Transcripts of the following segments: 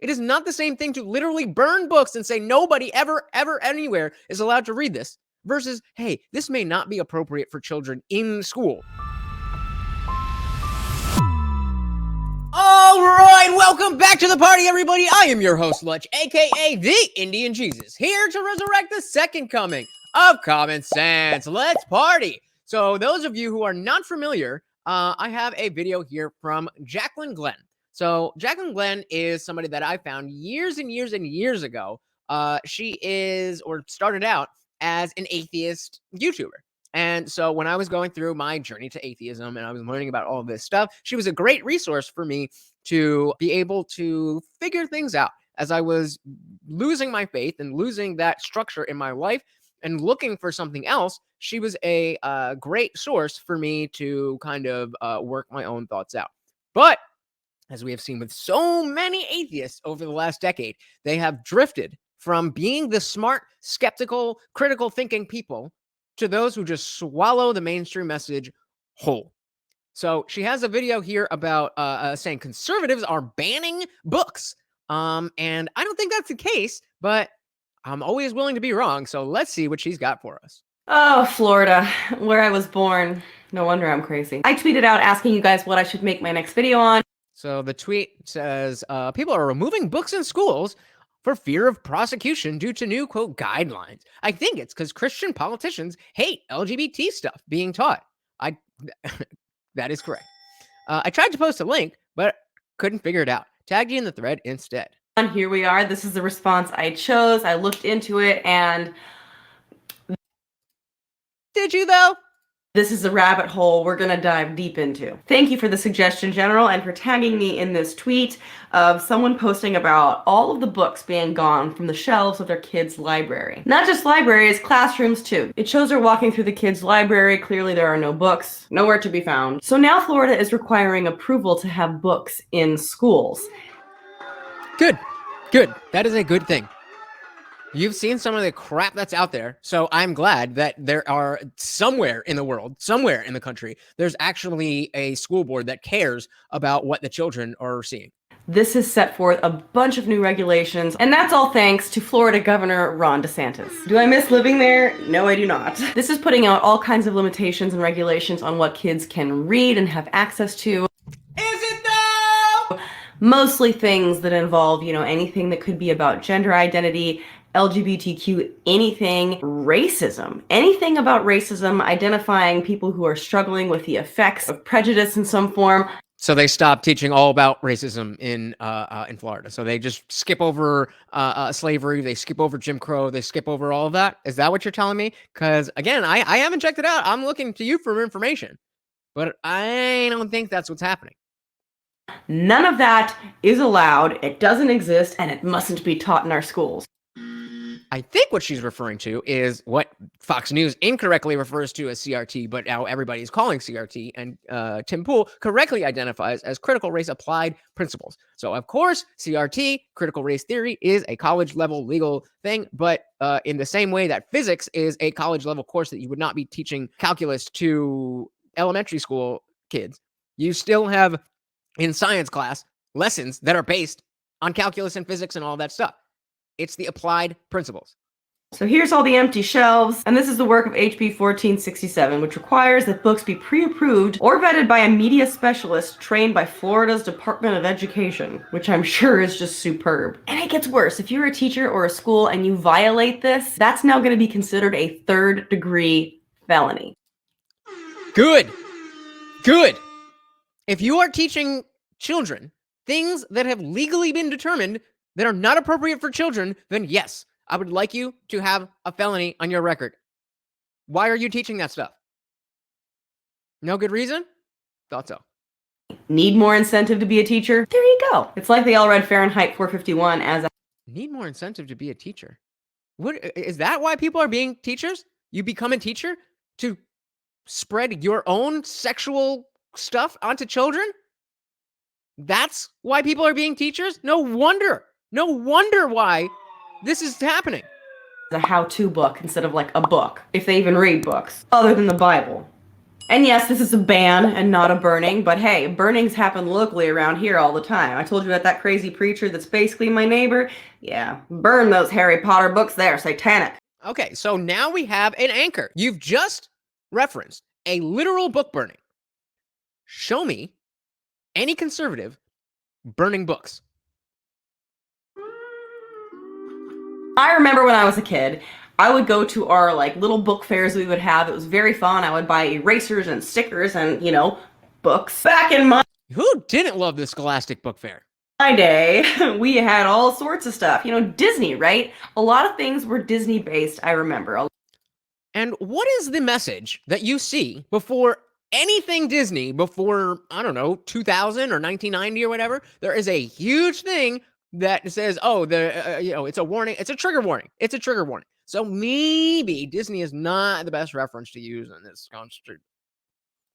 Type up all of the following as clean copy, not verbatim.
It is not the same thing to literally burn books and say nobody ever, anywhere is allowed to read this versus, hey, this may not be appropriate for children in school. All right, welcome back to the party, everybody. I am your host, Lutch, aka the Indian Jesus, here to resurrect the second coming of common sense. Let's party. So those of you who are not familiar, I have a video here from Jaclyn Glenn. So Jaclyn Glenn is somebody that I found years and years and years ago. She is, or started out as an atheist YouTuber. And so when I was going through my journey to atheism and I was learning about all of this stuff, she was a great resource for me to be able to figure things out as I was losing my faith and losing that structure in my life and looking for something else. She was a great source for me to kind of work my own thoughts out. But as we have seen with so many atheists over the last decade, they have drifted from being the smart, skeptical, critical thinking people to those who just swallow the mainstream message whole. So she has a video here about saying conservatives are banning books. And I don't think that's the case, but I'm always willing to be wrong. So let's see what she's got for us. Oh, Florida, where I was born. No wonder I'm crazy. I tweeted out asking you guys what I should make my next video on. So the tweet says, people are removing books in schools for fear of prosecution due to new, quote, guidelines. I think it's because Christian politicians hate LGBT stuff being taught. That is correct. I tried to post a link, but couldn't figure it out. Tagged you in the thread instead. And here we are. This is the response I chose. I looked into it, and... Did you, though? This is a rabbit hole we're going to dive deep into. Thank you for the suggestion, General, and for tagging me in this tweet of someone posting about all of the books being gone from the shelves of their kids' library. Not just libraries, classrooms too. It shows her walking through the kids' library. Clearly there are no books, nowhere to be found. So now Florida is requiring approval to have books in schools. Good. That is a good thing. You've seen some of the crap that's out there, so I'm glad that there are somewhere in the world, somewhere in the country, there's actually a school board that cares about what the children are seeing. This has set forth a bunch of new regulations, and that's all thanks to Florida Governor Ron DeSantis. Do I miss living there? No, I do not. This is putting out all kinds of limitations and regulations on what kids can read and have access to. Is it though? Mostly things that involve, anything that could be about gender identity, LGBTQ, anything, racism, anything about racism, identifying people who are struggling with the effects of prejudice in some form. So they stopped teaching all about racism in Florida. So they just skip over slavery, they skip over Jim Crow, they skip over all of that. Is that what you're telling me? Because again, I haven't checked it out. I'm looking to you for information, but I don't think that's what's happening. None of that is allowed. It doesn't exist, and it mustn't be taught in our schools. I think what she's referring to is what Fox News incorrectly refers to as CRT, but now everybody's calling CRT, and Tim Pool correctly identifies as critical race applied principles. So, of course, CRT, critical race theory, is a college-level legal thing, but in the same way that physics is a college-level course that you would not be teaching calculus to elementary school kids, you still have, in science class, lessons that are based on calculus and physics and all that stuff. It's the applied principles. So here's all the empty shelves, and this is the work of HB 1467, which requires that books be pre-approved or vetted by a media specialist trained by Florida's Department of Education, which I'm sure is just superb. And it gets worse. If you're a teacher or a school and you violate this, that's now going to be considered a third-degree felony. Good. If you are teaching children things that have legally been determined that are not appropriate for children, then yes, I would like you to have a felony on your record. Why are you teaching that stuff? No good reason? Thought so. Need more incentive to be a teacher? There you go. It's like they all read Fahrenheit 451 as a... Need more incentive to be a teacher? What is that why people are being teachers? You become a teacher to spread your own sexual stuff onto children? That's why people are being teachers? No wonder why this is happening. A how-to book instead of like a book, if they even read books, other than the Bible. And yes, this is a ban and not a burning, but hey, burnings happen locally around here all the time. I told you about that crazy preacher that's basically my neighbor. Yeah, burn those Harry Potter books, they're satanic. Okay, so now we have an anchor. You've just referenced a literal book burning. Show me any conservative burning books. I remember when I was a kid, I would go to our like little book fairs we would have. It was very fun. I would buy erasers and stickers and, you know, books. Back in my Who didn't love the Scholastic Book Fair? day, we had all sorts of stuff. You know, Disney, right? A lot of things were Disney based, I remember. And what is the message that you see before anything Disney, before, I don't know, 2000 or 1990 or whatever? There is a huge thing that says, oh, it's a warning. It's a trigger warning. It's a trigger warning. So maybe Disney is not the best reference to use in this construct.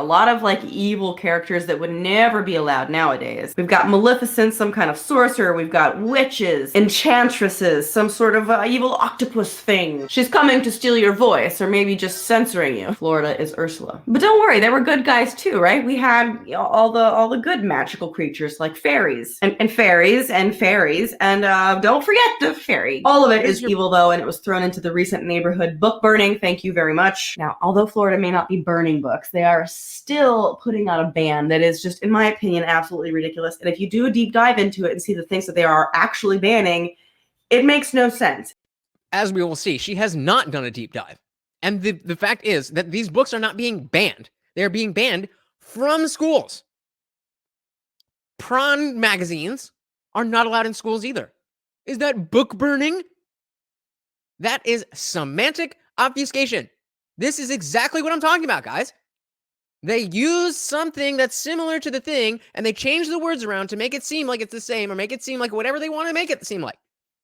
A lot of like evil characters that would never be allowed nowadays. We've got Maleficent, some kind of sorcerer. We've got witches, enchantresses, some sort of evil octopus thing. She's coming to steal your voice or maybe just censoring you. Florida is Ursula. But don't worry, there were good guys too, right? We had, you know, all the good magical creatures like fairies and fairies and fairies. And don't forget the fairy. All of it is evil though, and it was thrown into the recent neighborhood book burning. Thank you very much. Now, although Florida may not be burning books, they are still putting out a ban that is just, in my opinion, absolutely ridiculous. And if you do a deep dive into it and see the things that they are actually banning, it makes no sense. As we will see, she has not done a deep dive. And the fact is that these books are not being banned. They're being banned from schools. Prawn magazines are not allowed in schools either. Is that book burning? That is semantic obfuscation. This is exactly what I'm talking about, guys. They use something that's similar to the thing, and they change the words around to make it seem like it's the same, or make it seem like whatever they want to make it seem like.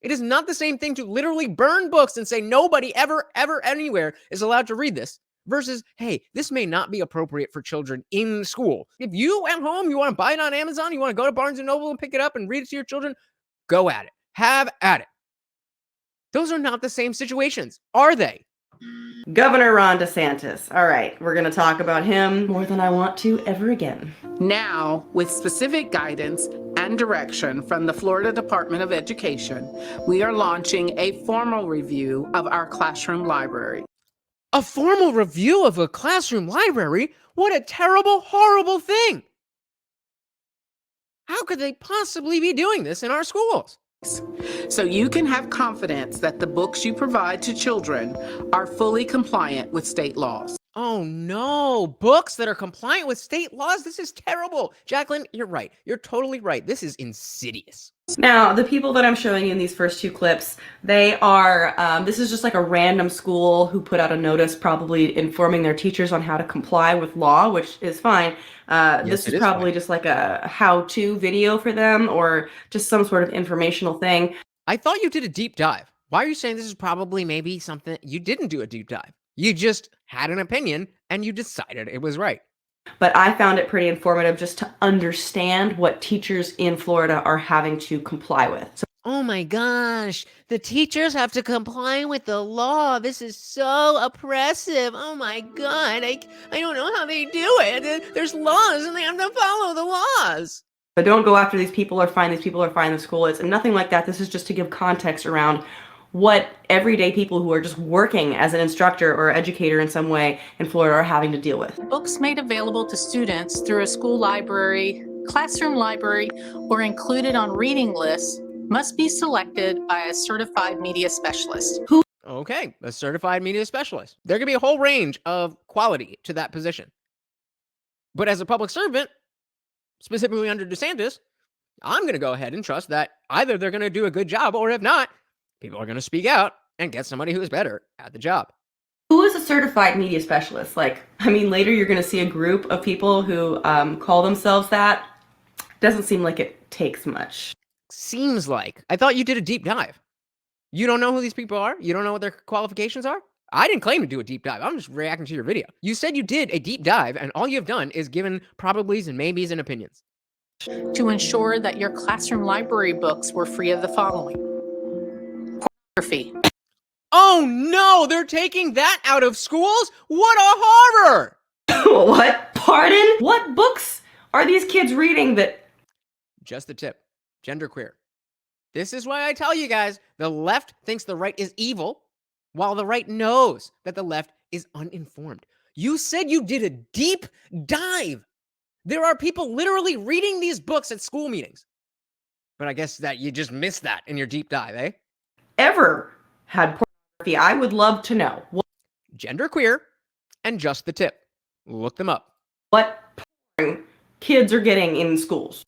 It is not the same thing to literally burn books and say nobody ever, anywhere is allowed to read this, versus, hey, this may not be appropriate for children in school. If you at home, you want to buy it on Amazon, you want to go to Barnes & Noble and pick it up and read it to your children, go at it. Have at it. Those are not the same situations, are they? Governor Ron DeSantis. All right, we're going to talk about him more than I want to ever again. Now, with specific guidance and direction from the Florida Department of Education, we are launching a formal review of our classroom library. A formal review of a classroom library? What a terrible, horrible thing! How could they possibly be doing this in our schools? So you can have confidence that the books you provide to children are fully compliant with state laws. Oh no, books that are compliant with state laws? This is terrible. Jaclyn, you're right. You're totally right. This is insidious. Now, the people that I'm showing you in these first two clips, they are, this is just like a random school who put out a notice probably informing their teachers on how to comply with law, which is fine. This is probably just like a how-to video for them or just some sort of informational thing. I thought you did a deep dive. Why are you saying this is probably maybe something? You didn't do a deep dive. You just had an opinion and you decided it was right. But I found it pretty informative just to understand what teachers in Florida are having to comply with. So, oh my gosh, the teachers have to comply with the law. This is so oppressive. Oh my God, I don't know how they do it. There's laws and they have to follow the laws. But don't go after these people or find these people or find the school. It's nothing like that. This is just to give context around what everyday people who are just working as an instructor or educator in some way in Florida are having to deal with. Books made available to students through a school library, classroom library, or included on reading lists must be selected by a certified media specialist. Okay, a certified media specialist. There could be a whole range of quality to that position. But as a public servant, specifically under DeSantis, I'm going to go ahead and trust that either they're going to do a good job, or if not, people are going to speak out and get somebody who is better at the job. Who is a certified media specialist? Like, I mean, later you're going to see a group of people who call themselves that. Doesn't seem like it takes much. Seems like. I thought you did a deep dive. You don't know who these people are? You don't know what their qualifications are? I didn't claim to do a deep dive. I'm just reacting to your video. You said you did a deep dive, and all you've done is given probablys and maybes and opinions. To ensure that your classroom library books were free of the following: pornography. Oh no, they're taking that out of schools? What a horror! What? Pardon? What books are these kids reading that... Just the tip. Genderqueer. This is why I tell you guys, the left thinks the right is evil, while the right knows that the left is uninformed. You said you did a deep dive. There are people literally reading these books at school meetings. But I guess that you just missed that in your deep dive, eh? Ever had pornography? I would love to know. Genderqueer and Just the Tip. Look them up. What porn kids are getting in schools.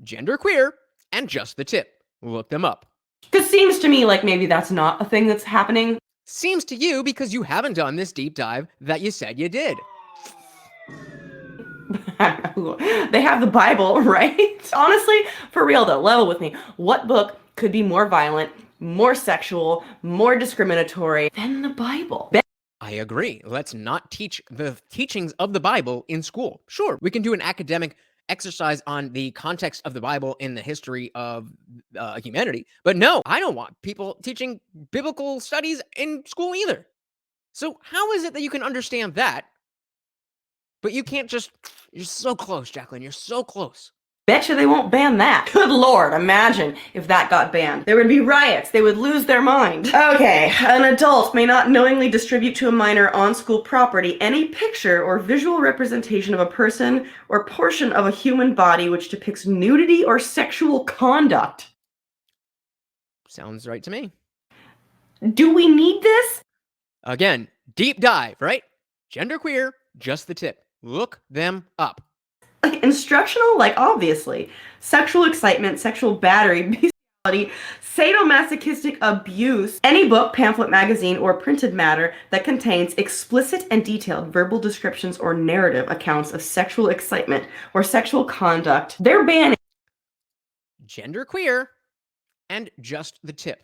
Genderqueer and Just the Tip. Look them up. Because seems to me like maybe that's not a thing that's happening. Seems to you because you haven't done this deep dive that you said you did. They have the Bible, right? Honestly, for real though, level with me. What book could be more violent, more sexual, more discriminatory than the Bible? I agree. Let's not teach the teachings of the Bible in school. Sure, we can do an academic exercise on the context of the Bible in the history of humanity. But no, I don't want people teaching biblical studies in school either. So how is it that you can understand that, but you can't just... You're so close, Jaclyn. You're so close. Betcha they won't ban that. Good Lord, imagine if that got banned. There would be riots. They would lose their mind. Okay, an adult may not knowingly distribute to a minor on school property any picture or visual representation of a person or portion of a human body which depicts nudity or sexual conduct. Sounds right to me. Do we need this? Again, deep dive, right? Genderqueer, Just the Tip. Look them up. Instructional? Like, obviously. Sexual excitement, sexual battery, bestiality, sadomasochistic abuse. Any book, pamphlet, magazine, or printed matter that contains explicit and detailed verbal descriptions or narrative accounts of sexual excitement or sexual conduct, they're banning. Genderqueer and Just the Tip.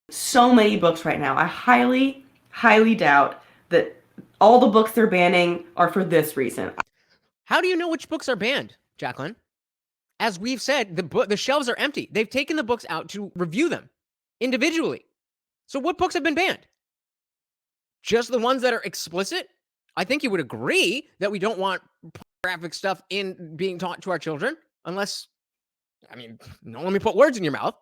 So many books right now. I highly, highly doubt that all the books they're banning are for this reason. How do you know which books are banned, Jaclyn? As we've said, the shelves are empty. They've taken the books out to review them individually. So what books have been banned? Just the ones that are explicit? I think you would agree that we don't want pornographic stuff in being taught to our children, unless, I mean, don't let me put words in your mouth.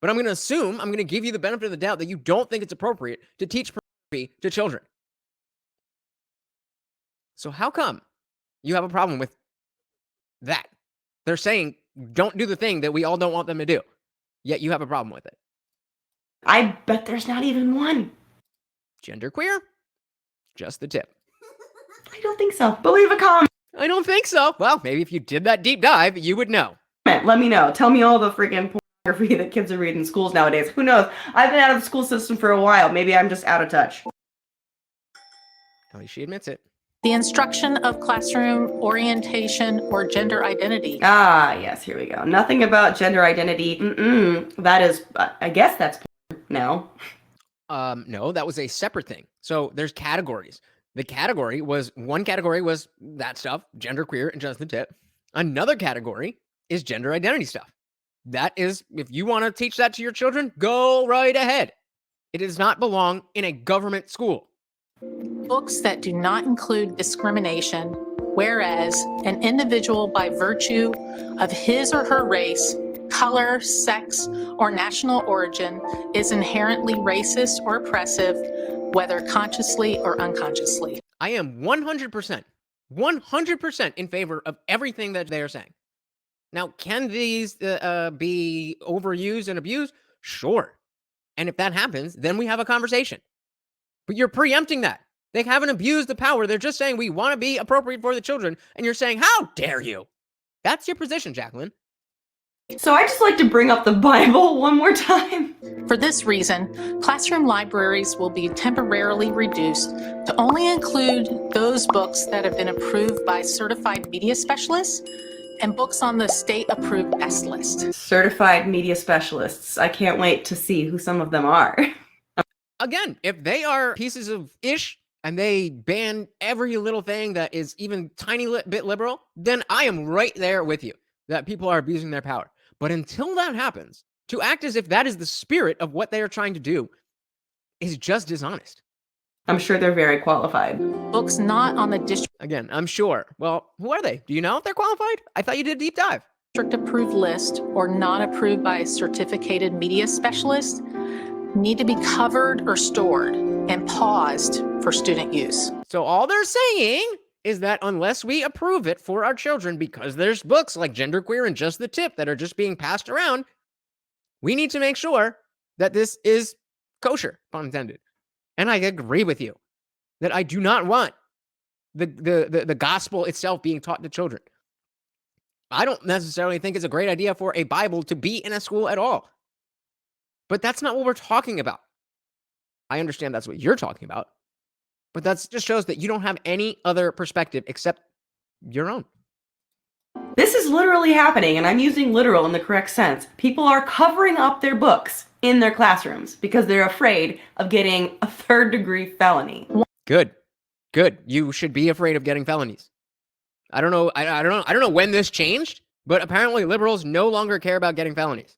But I'm going to give you the benefit of the doubt that you don't think it's appropriate to teach pornography to children. So how come you have a problem with that? They're saying, don't do the thing that we all don't want them to do, yet you have a problem with it. I bet there's not even one. Genderqueer? Just the Tip. I don't think so. But leave a comment. I don't think so. Well, maybe if you did that deep dive, you would know. Let me know. Tell me all the freaking pornography that kids are reading in schools nowadays. Who knows? I've been out of the school system for a while. Maybe I'm just out of touch. At least she admits it. The instruction of classroom orientation or gender identity. Ah, yes, here we go. Nothing about gender identity. That is, I guess that's porn now. No, that was a separate thing. So there's categories. One category was that stuff, genderqueer and Just the Tip. Another category is gender identity stuff. That is, if you want to teach that to your children, go right ahead. It does not belong in a government school. Books that do not include discrimination, whereas an individual by virtue of his or her race, color, sex, or national origin is inherently racist or oppressive, whether consciously or unconsciously. I am 100% in favor of everything that they are saying. Now, can these be overused and abused? Sure. And if that happens, then we have a conversation. But you're preempting that. They haven't abused the power. They're just saying we want to be appropriate for the children. And you're saying, how dare you? That's your position, Jaclyn. So I just like to bring up the Bible one more time. For this reason, classroom libraries will be temporarily reduced to only include those books that have been approved by certified media specialists and books on the state-approved best list. Certified media specialists. I can't wait to see who some of them are. Again, if they are pieces of ish and they ban every little thing that is even tiny bit liberal, then I am right there with you that people are abusing their power. But until that happens, to act as if that is the spirit of what they are trying to do is just dishonest. I'm sure they're very qualified. Books not on the Again, I'm sure. Well, who are they? Do you know if they're qualified? I thought you did a deep dive. district approved list or not approved by a certificated media specialist need to be covered or stored and paused for student use. So all they're saying is that unless we approve it for our children, because there's books like Genderqueer and Just the Tip that are just being passed around, we need to make sure that this is kosher, pun intended. And I agree with you that I do not want the gospel itself being taught to children. I don't necessarily think it's a great idea for a Bible to be in a school at all. But that's not what we're talking about. I understand that's what you're talking about. But that just shows that you don't have any other perspective except your own. This is literally happening, and I'm using literal in the correct sense. People are covering up their books in their classrooms because they're afraid of getting a third-degree felony. Good. You should be afraid of getting felonies. I don't know. I don't know when this changed, but apparently liberals no longer care about getting felonies.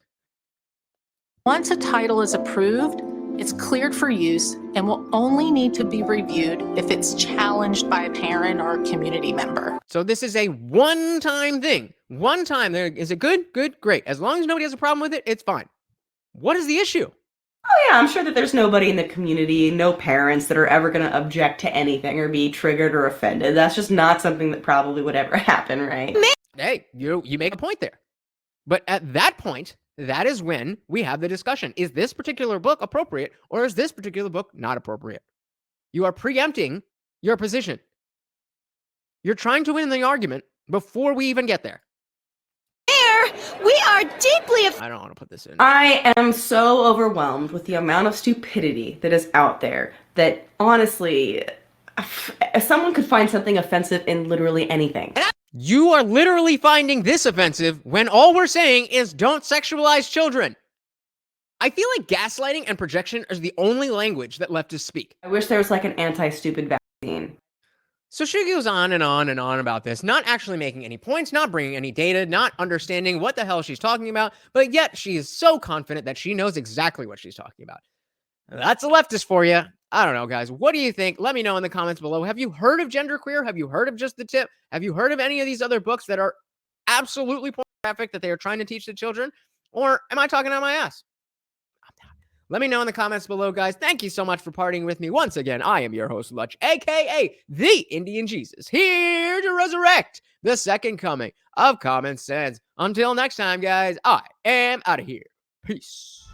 Once a title is approved, it's cleared for use and will only need to be reviewed if it's challenged by a parent or a community member. So this is a one-time thing. One time. Is it good? Good, great. As long as nobody has a problem with it, it's fine. What is the issue? Oh yeah, I'm sure that there's nobody in the community, no parents that are ever going to object to anything or be triggered or offended. That's just not something that probably would ever happen, right? Hey, you make a point there. But at that point, that is when we have the discussion. Is this particular book appropriate or is this particular book not appropriate? You are preempting your position. You're trying to win the argument before we even get there. We are deeply I don't want to put this in. I am so overwhelmed with the amount of stupidity that is out there that honestly, someone could find something offensive in literally anything. You are literally finding this offensive when all we're saying is don't sexualize children. I feel like gaslighting and projection is the only language that leftists speak. I wish there was like an anti-stupid vaccine. So she goes on and on and on about this, not actually making any points, not bringing any data, not understanding what the hell she's talking about, but yet she is so confident that she knows exactly what she's talking about. That's a leftist for you. I don't know, guys. What do you think? Let me know in the comments below. Have you heard of Genderqueer? Have you heard of Just the Tip? Have you heard of any of these other books that are absolutely pornographic that they are trying to teach the children? Or am I talking out my ass? Let me know in the comments below, guys. Thank you so much for partying with me. Once again, I am your host, Lutch, a.k.a. the Indian Jesus, here to resurrect the second coming of common sense. Until next time, guys, I am out of here. Peace.